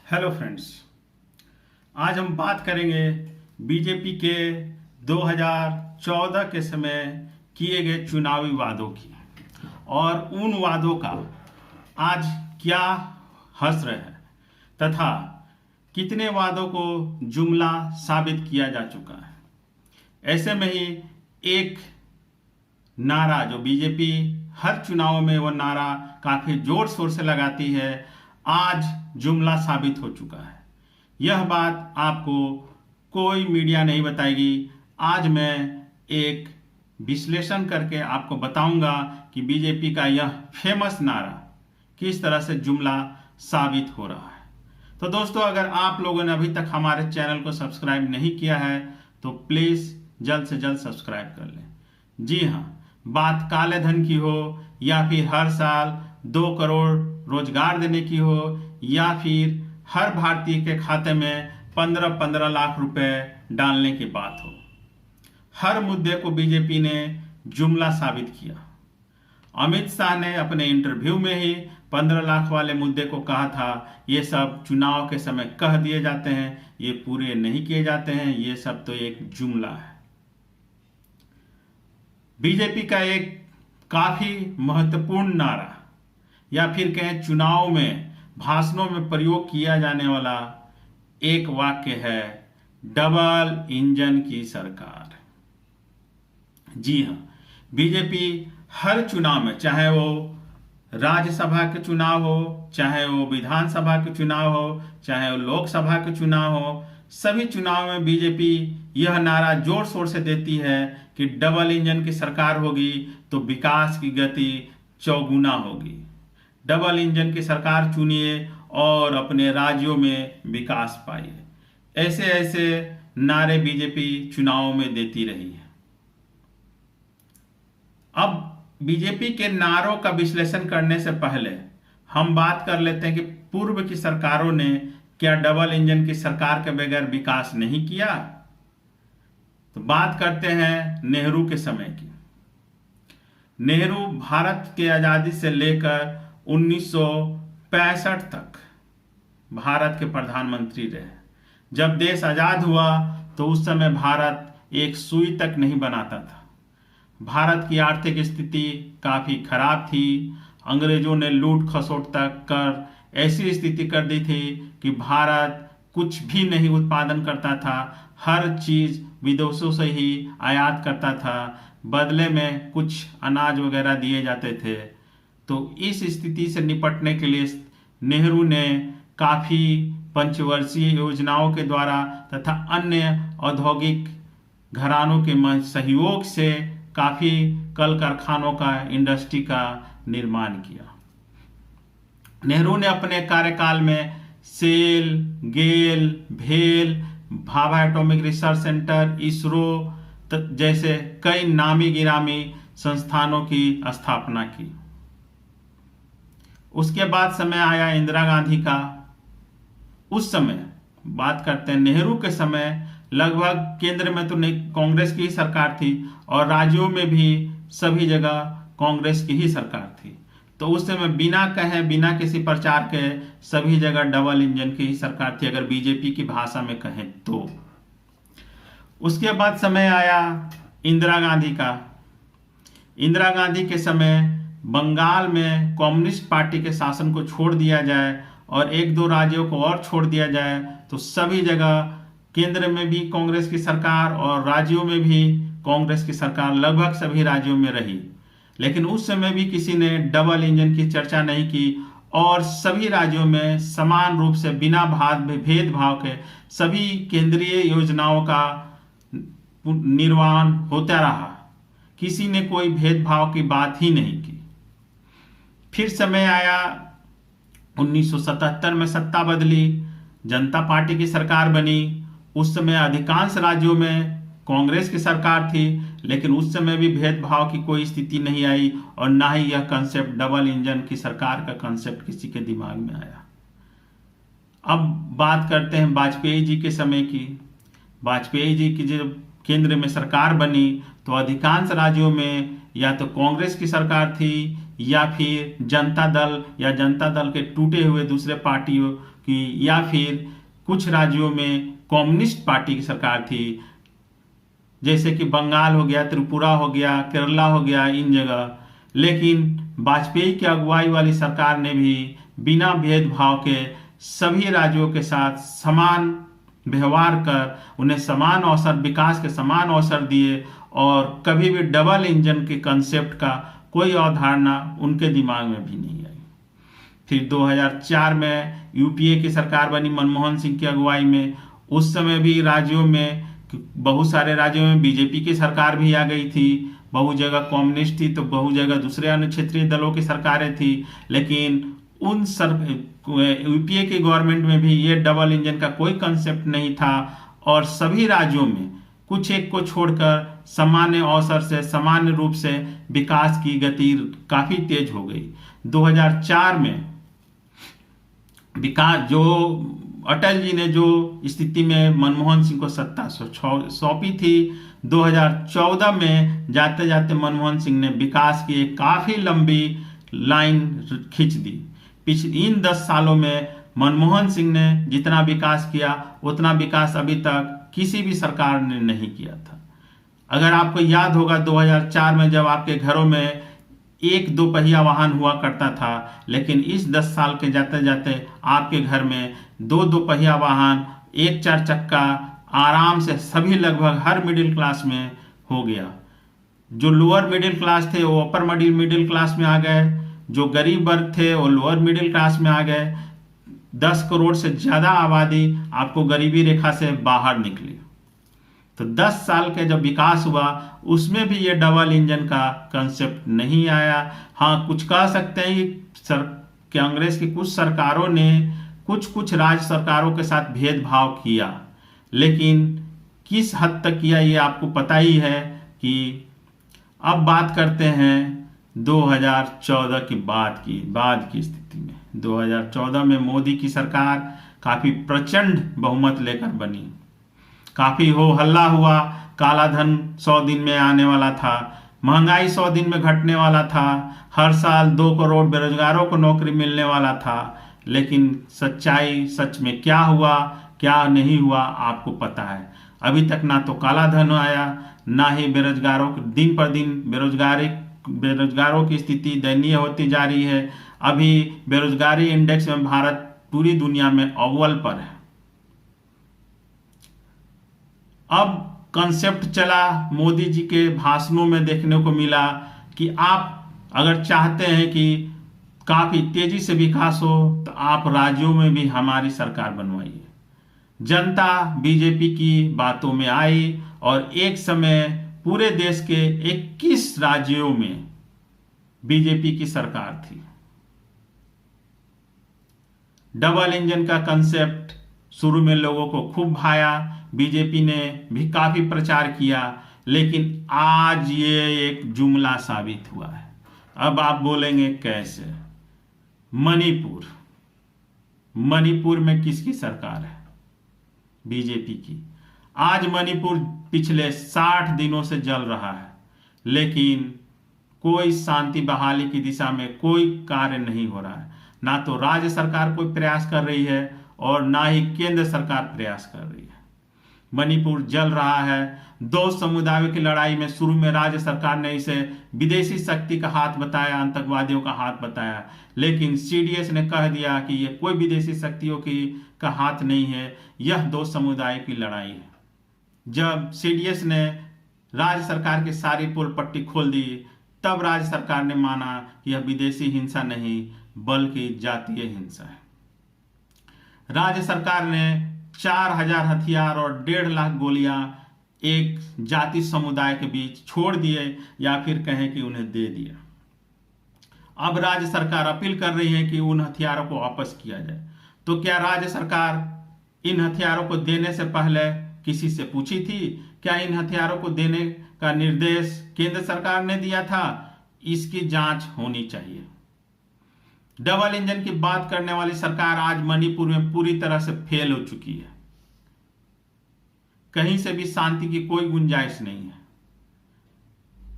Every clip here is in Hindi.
हेलो फ्रेंड्स, आज हम बात करेंगे बीजेपी के 2014 के समय किए गए चुनावी वादों की और उन वादों का आज क्या हश्र है तथा कितने वादों को जुमला साबित किया जा चुका है। ऐसे में ही एक नारा जो बीजेपी हर चुनाव में वो नारा काफी जोर शोर से लगाती है, आज जुमला साबित हो चुका है। यह बात आपको कोई मीडिया नहीं बताएगी। आज मैं एक विश्लेषण करके आपको बताऊंगा कि बीजेपी का यह फेमस नारा किस तरह से जुमला साबित हो रहा है। तो दोस्तों, अगर आप लोगों ने अभी तक हमारे चैनल को सब्सक्राइब नहीं किया है तो प्लीज जल्द से जल्द सब्सक्राइब कर लें। जी हाँ, बात काले धन की हो या फिर हर साल 2 करोड़ रोजगार देने की हो या फिर हर भारतीय के खाते में 15-15 लाख रुपए डालने की बात हो, हर मुद्दे को बीजेपी ने जुमला साबित किया। अमित शाह ने अपने इंटरव्यू में ही 15 लाख वाले मुद्दे को कहा था, ये सब चुनाव के समय कह दिए जाते हैं, ये पूरे नहीं किए जाते हैं, ये सब तो एक जुमला है। बीजेपी का एक काफी महत्वपूर्ण नारा या फिर कहें चुनाव में भाषणों में प्रयोग किया जाने वाला एक वाक्य है, डबल इंजन की सरकार। जी हाँ, बीजेपी हर चुनाव में, चाहे वो राज्यसभा के चुनाव हो, चाहे वो विधानसभा के चुनाव हो, चाहे वो लोकसभा के चुनाव हो, सभी चुनाव में बीजेपी यह नारा जोर शोर से देती है कि डबल इंजन की सरकार होगी तो विकास की गति चौगुना होगी। डबल इंजन की सरकार चुनिए और अपने राज्यों में विकास पाइए। ऐसे ऐसे नारे बीजेपी चुनाव में देती रही है। अब बीजेपी के नारों का विश्लेषण करने से पहले हम बात कर लेते हैं कि पूर्व की सरकारों ने क्या डबल इंजन की सरकार के बगैर विकास नहीं किया। तो बात करते हैं नेहरू के समय की। नेहरू भारत के आजादी से लेकर 1965 तक भारत के प्रधानमंत्री रहे। जब देश आजाद हुआ तो उस समय भारत एक सुई तक नहीं बनाता था। भारत की आर्थिक स्थिति काफी खराब थी। अंग्रेजों ने लूट खसोट तक कर ऐसी स्थिति कर दी थी कि भारत कुछ भी नहीं उत्पादन करता था, हर चीज विदेशों से ही आयात करता था, बदले में कुछ अनाज वगैरह दिए जाते थे। तो इस स्थिति से निपटने के लिए नेहरू ने काफी पंचवर्षीय योजनाओं के द्वारा तथा अन्य औद्योगिक घरानों के सहयोग से काफी कल कारखानों का, इंडस्ट्री का निर्माण किया। नेहरू ने अपने कार्यकाल में सेल, गेल, भेल, Bhabha atomic research centre, ISRO जैसे कई नामी गिरामी संस्थानों की स्थापना की। उसके बाद समय आया इंदिरा गांधी का। उस समय बात करते हैं नेहरू के समय, लगभग केंद्र में तो नहीं, कांग्रेस की ही सरकार थी और राज्यों में भी सभी जगह कांग्रेस की ही सरकार थी। तो उस समय बिना कहे, बिना किसी प्रचार के सभी जगह डबल इंजन की ही सरकार थी, अगर बीजेपी की भाषा में कहें तो। उसके बाद समय आया इंदिरा गांधी का। इंदिरा गांधी के समय बंगाल में कम्युनिस्ट पार्टी के शासन को छोड़ दिया जाए और 1-2 राज्यों को और छोड़ दिया जाए तो सभी जगह केंद्र में भी कांग्रेस की सरकार और राज्यों में भी कांग्रेस की सरकार लगभग सभी राज्यों में रही। लेकिन उस समय भी किसी ने डबल इंजन की चर्चा नहीं की और सभी राज्यों में समान रूप से बिना भेदभाव के सभी केंद्रीय योजनाओं का निर्वहन होता रहा। किसी ने कोई भेदभाव की बात ही नहीं की। फिर समय आया 1977 में, सत्ता बदली, जनता पार्टी की सरकार बनी। उस समय अधिकांश राज्यों में कांग्रेस की सरकार थी, लेकिन उस समय भी भेदभाव की कोई स्थिति नहीं आई और ना ही यह कंसेप्ट डबल इंजन की सरकार का कंसेप्ट किसी के दिमाग में आया। अब बात करते हैं वाजपेयी जी के समय की। वाजपेयी जी की जब केंद्र में सरकार बनी तो अधिकांश राज्यों में या तो कांग्रेस की सरकार थी या फिर जनता दल या जनता दल के टूटे हुए दूसरे पार्टियों की या फिर कुछ राज्यों में कम्युनिस्ट पार्टी की सरकार थी, जैसे कि बंगाल हो गया, त्रिपुरा हो गया, केरला हो गया, इन जगह। लेकिन वाजपेयी की अगुवाई वाली सरकार ने भी बिना भेदभाव के सभी राज्यों के साथ समान व्यवहार कर उन्हें समान अवसर, विकास के समान अवसर दिए, और कभी भी डबल इंजन के कंसेप्ट का कोई अवधारणा उनके दिमाग में भी नहीं आई। फिर 2004 में यूपीए की सरकार बनी मनमोहन सिंह की अगुवाई में। उस समय भी राज्यों में, बहुत सारे राज्यों में बीजेपी की सरकार भी आ गई थी, बहु जगह कम्युनिस्ट थी तो बहु जगह दूसरे अन्य क्षेत्रीय दलों की सरकारें थी। लेकिन उन यूपीए की गवर्नमेंट में भी ये डबल इंजन का कोई कंसेप्ट नहीं था, और सभी राज्यों में कुछ एक को छोड़कर सामान्य अवसर से, सामान्य रूप से विकास की गति काफी तेज हो गई। 2004 में विकास जो अटल जी ने जो स्थिति में मनमोहन सिंह को सत्ता सौंपी थी, 2014 में जाते जाते मनमोहन सिंह ने विकास की एक काफी लंबी लाइन खींच दी। पिछले इन 10 सालों में मनमोहन सिंह ने जितना विकास किया उतना विकास अभी तक किसी भी सरकार ने नहीं किया था। अगर आपको याद होगा 2004 में जब आपके घरों में 1-2 पहिया वाहन हुआ करता था, लेकिन इस 10 साल के जाते जाते आपके घर में 2-2 पहिया वाहन, 1 4 चक्का आराम से सभी, लगभग हर मिडिल क्लास में हो गया। जो लोअर मिडिल क्लास थे वो अपर मिडिल क्लास में आ गए, जो गरीब वर्ग थे वो लोअर मिडिल क्लास में आ गए। 10 करोड़ से ज्यादा आबादी आपको गरीबी रेखा से बाहर निकली। तो 10 साल के जब विकास हुआ उसमें भी ये डबल इंजन का कंसेप्ट नहीं आया। हाँ, कुछ कह सकते हैं कि कांग्रेस की कुछ सरकारों ने कुछ राज्य सरकारों के साथ भेदभाव किया, लेकिन किस हद तक किया ये आपको पता ही है। कि अब बात करते हैं 2014 की बाद की स्थिति में। 2014 में मोदी की सरकार काफी प्रचंड बहुमत लेकर बनी। काफी हो हल्ला हुआ, काला धन 100 दिन में आने वाला था, महंगाई 100 दिन में घटने वाला था, हर साल 2 करोड़ बेरोजगारों को नौकरी मिलने वाला था। लेकिन सच्चाई, सच में क्या हुआ क्या नहीं हुआ आपको पता है। अभी तक ना तो काला धन आया, ना ही बेरोजगारों को, दिन पर दिन बेरोजगारों की स्थिति दयनीय होती जा रही है। अभी बेरोजगारी इंडेक्स में भारत पूरी दुनिया में अव्वल पर है। अब कंसेप्ट चला, मोदी जी के भाषणों में देखने को मिला कि आप अगर चाहते हैं कि काफी तेजी से विकास हो तो आप राज्यों में भी हमारी सरकार बनवाइए। जनता बीजेपी की बातों में आई और एक समय पूरे देश के 21 राज्यों में बीजेपी की सरकार थी। डबल इंजन का कंसेप्ट शुरू में लोगों को खूब भाया, बीजेपी ने भी काफी प्रचार किया, लेकिन आज ये एक जुमला साबित हुआ है। अब आप बोलेंगे कैसे? मणिपुर में किसकी सरकार है? बीजेपी की। आज मणिपुर पिछले 60 दिनों से जल रहा है, लेकिन कोई शांति बहाली की दिशा में कोई कार्य नहीं हो रहा है। ना तो राज्य सरकार कोई प्रयास कर रही है और ना ही केंद्र सरकार प्रयास कर रही है। मणिपुर जल रहा है। 2 समुदायों की लड़ाई में शुरू में राज्य सरकार ने इसे विदेशी शक्ति का हाथ बताया, आतंकवादियों का हाथ बताया, लेकिन सीडीएस ने कह दिया कि यह कोई विदेशी शक्तियों का हाथ नहीं है, यह 2 समुदाय की लड़ाई है। जब सीडीएस ने राज्य सरकार की सारी पोल पट्टी खोल दी, तब राज्य सरकार ने माना कि यह विदेशी हिंसा नहीं बल्कि जातीय हिंसा है। राज्य सरकार ने 4000 हथियार और 1.5 लाख गोलियां एक जाति समुदाय के बीच छोड़ दिए, या फिर कहें कि उन्हें दे दिया। अब राज्य सरकार अपील कर रही है कि उन हथियारों को वापस किया जाए। तो क्या राज्य सरकार इन हथियारों को देने से पहले किसी से पूछी थी? क्या इन हथियारों को देने का निर्देश केंद्र सरकार ने दिया था? इसकी जांच होनी चाहिए। डबल इंजन की बात करने वाली सरकार आज मणिपुर में पूरी तरह से फेल हो चुकी है। कहीं से भी शांति की कोई गुंजाइश नहीं है।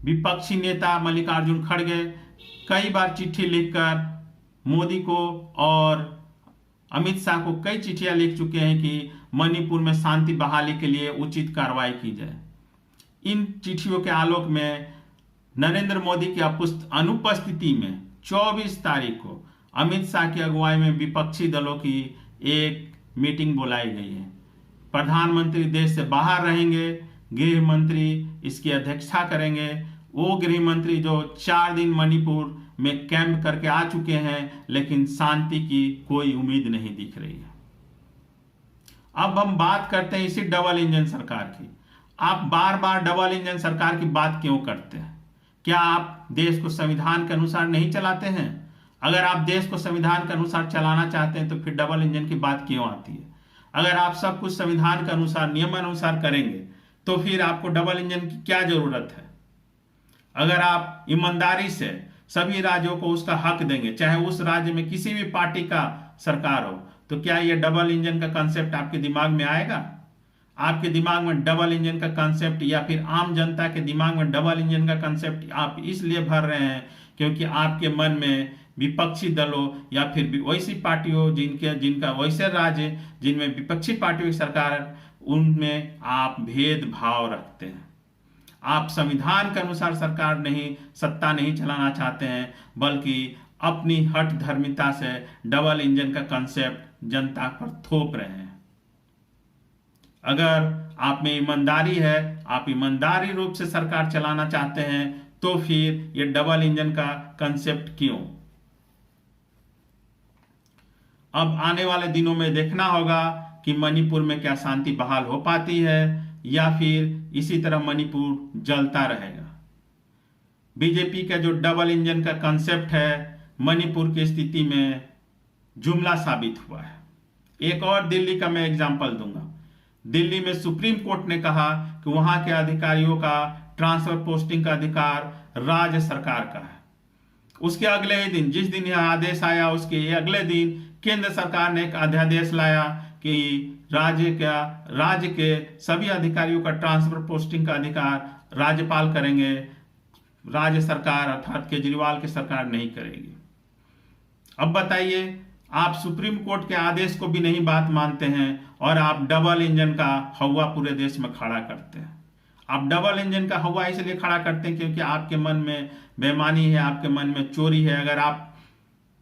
विपक्षी नेता मल्लिकार्जुन खड़गे कई बार चिट्ठी लिखकर मोदी को और अमित शाह को कई चिट्ठियां लिख चुके हैं कि मणिपुर में शांति बहाली के लिए उचित कार्रवाई की जाए। इन चिट्ठियों के आलोक में नरेंद्र मोदी की अनुपस्थिति में 24 तारीख को अमित शाह की अगुवाई में विपक्षी दलों की एक मीटिंग बुलाई गई है। प्रधानमंत्री देश से बाहर रहेंगे, गृह मंत्री इसकी अध्यक्षता करेंगे। वो गृह मंत्री जो 4 दिन मणिपुर में कैंप करके आ चुके हैं, लेकिन शांति की कोई उम्मीद नहीं दिख रही है। अब हम बात करते हैं इसी डबल इंजन सरकार की। आप बार बार डबल इंजन सरकार की बात क्यों करते हैं? क्या आप देश को संविधान के अनुसार नहीं चलाते हैं? अगर आप देश को संविधान के अनुसार चलाना चाहते हैं तो फिर डबल इंजन की बात क्यों आती है? अगर आप सब कुछ संविधान के अनुसार, नियमानुसार करेंगे तो फिर आपको डबल इंजन की क्या जरूरत है? अगर आप ईमानदारी से सभी राज्यों को उसका हक देंगे, चाहे उस राज्य में किसी भी पार्टी का सरकार हो, तो क्या यह डबल इंजन का कंसेप्ट आपके दिमाग में आएगा? आपके दिमाग में डबल इंजन का कंसेप्ट या फिर आम जनता के दिमाग में डबल इंजन का कंसेप्ट आप इसलिए भर रहे हैं क्योंकि आपके मन में विपक्षी दलों या फिर वैसी पार्टियों जिनका वैसे राज्य जिनमें विपक्षी पार्टियों की सरकार है, उनमें आप भेदभाव रखते हैं। आप संविधान के अनुसार सत्ता नहीं चलाना चाहते हैं, बल्कि अपनी हठ धर्मिता से डबल इंजन का कंसेप्ट जनता पर थोप रहे हैं। अगर आप में ईमानदारी है, आप ईमानदारी रूप से सरकार चलाना चाहते हैं, तो फिर ये डबल इंजन का कंसेप्ट क्यों? अब आने वाले दिनों में देखना होगा कि मणिपुर में क्या शांति बहाल हो पाती है या फिर इसी तरह मणिपुर जलता रहेगा। बीजेपी का जो डबल इंजन का कंसेप्ट है मणिपुर की स्थिति में जुमला साबित हुआ है। एक और दिल्ली का मैं एग्जांपल दूंगा। दिल्ली में सुप्रीम कोर्ट ने कहा कि वहां के अधिकारियों का ट्रांसफर पोस्टिंग का अधिकार राज्य सरकार का है। उसके अगले ही दिन, जिस दिन यह आदेश आया, उसके अगले दिन केंद्र सरकार ने एक अध्यादेश लाया कि राज्य के सभी अधिकारियों का ट्रांसफर पोस्टिंग का अधिकार राज्यपाल करेंगे, राज्य सरकार अर्थात केजरीवाल की सरकार नहीं करेगी। अब बताइए, आप सुप्रीम कोर्ट के आदेश को भी नहीं बात मानते हैं और आप डबल इंजन का हवा पूरे देश में खड़ा करते हैं। आप डबल इंजन का हवा इसलिए खड़ा करते हैं क्योंकि आपके मन में बेईमानी है, आपके मन में चोरी है। अगर आप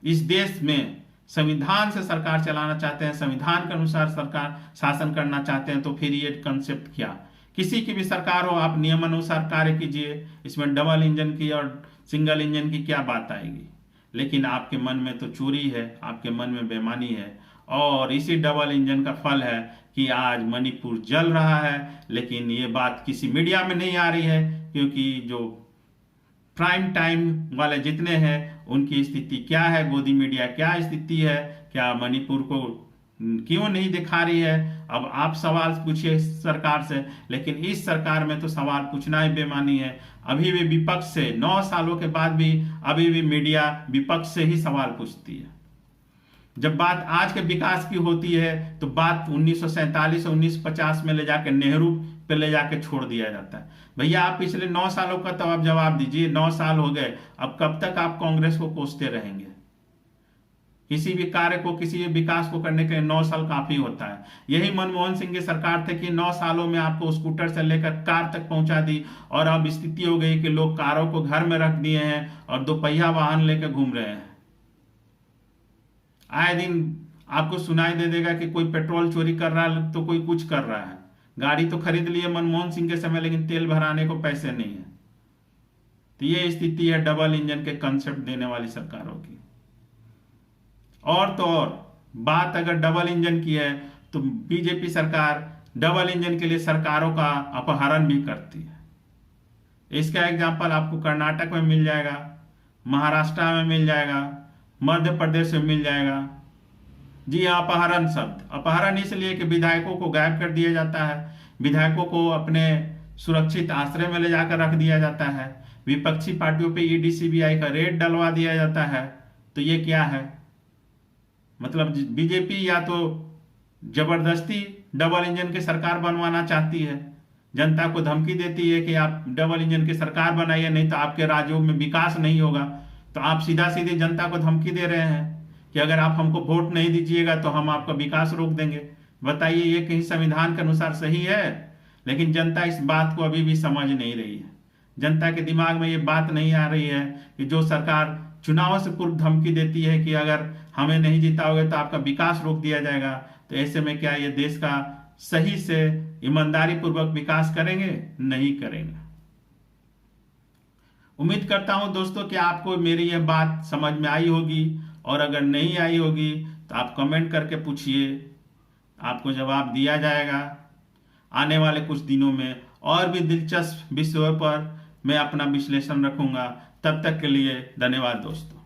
इस देश में संविधान से सरकार चलाना चाहते हैं, संविधान के अनुसार सरकार शासन करना चाहते हैं, तो फिर ये कंसेप्ट क्या? किसी की भी सरकार हो, आप नियमानुसार कार्य कीजिए। इसमें डबल इंजन की और सिंगल इंजन की क्या बात आएगी? लेकिन आपके मन में तो चोरी है, आपके मन में बेईमानी है, और इसी डबल इंजन का फल है कि आज मणिपुर जल रहा है। लेकिन ये बात किसी मीडिया में नहीं आ रही है क्योंकि जो प्राइम टाइम वाले जितने हैं उनकी स्थिति क्या है, गोदी मीडिया क्या स्थिति है, क्या मणिपुर को क्यों नहीं दिखा रही है? अब आप सवाल पूछिए सरकार से, लेकिन इस सरकार में तो सवाल पूछना ही बेईमानी है। अभी भी विपक्ष से 9 सालों के बाद भी अभी भी मीडिया विपक्ष से ही सवाल पूछती है। जब बात आज के विकास की होती है तो बात 1947 और 1950 में ले जाकर नेहरू पे ले जाके छोड़ दिया जाता है। भैया आप पिछले 9 सालों का तो आप जवाब दीजिए। 9 साल हो गए, अब कब तक आप कांग्रेस को कोसते रहेंगे? किसी भी कार्य को, किसी भी विकास को करने के लिए 9 साल काफी होता है। यही मनमोहन सिंह की सरकार थे कि 9 सालों में आपको स्कूटर से लेकर कार तक पहुंचा दी, और अब स्थिति हो गई कि लोग कारों को घर में रख दिए हैं और 2 पहिया वाहन लेकर घूम रहे हैं। आए दिन आपको सुनाई दे देगा कि कोई पेट्रोल चोरी कर रहा है तो कोई कुछ कर रहा है। गाड़ी तो खरीद लिए मनमोहन सिंह के समय, लेकिन तेल भराने को पैसे नहीं है। तो ये स्थिति है डबल इंजन के कंसेप्ट देने वाली सरकारों की। और तो और बात अगर डबल इंजन की है तो बीजेपी सरकार डबल इंजन के लिए सरकारों का अपहरण भी करती है। इसका एग्जाम्पल आपको कर्नाटक में मिल जाएगा, महाराष्ट्र में मिल जाएगा, मध्य प्रदेश में मिल जाएगा। जी हाँ, अपहरण शब्द, अपहरण इसलिए कि विधायकों को गायब कर दिया जाता है, विधायकों को अपने सुरक्षित आश्रय में ले जाकर रख दिया जाता है, विपक्षी पार्टियों पे ईडी सीबीआई का रेड डलवा दिया जाता है। तो ये क्या है? मतलब बीजेपी या तो जबरदस्ती डबल इंजन की सरकार बनवाना चाहती है, जनता को धमकी देती है कि आप डबल इंजन की सरकार बनाइए, नहीं तो आपके राज्यों में विकास नहीं होगा। तो आप सीधा सीधे जनता को धमकी दे रहे हैं। कि अगर आप हमको वोट नहीं दीजिएगा तो हम आपका विकास रोक देंगे। बताइए, ये कहीं संविधान के अनुसार सही है? लेकिन जनता इस बात को अभी भी समझ नहीं रही है। जनता के दिमाग में ये बात नहीं आ रही है कि जो सरकार चुनाव से पूर्व धमकी देती है कि अगर हमें नहीं जिताओगे तो आपका विकास रोक दिया जाएगा, तो ऐसे में क्या ये देश का सही से ईमानदारी पूर्वक विकास करेंगे? नहीं करेंगे। उम्मीद करता हूं दोस्तों कि आपको मेरी यह बात समझ में आई होगी, और अगर नहीं आई होगी तो आप कमेंट करके पूछिए, आपको जवाब दिया जाएगा। आने वाले कुछ दिनों में और भी दिलचस्प विषयों पर मैं अपना विश्लेषण रखूंगा। तब तक के लिए धन्यवाद दोस्तों।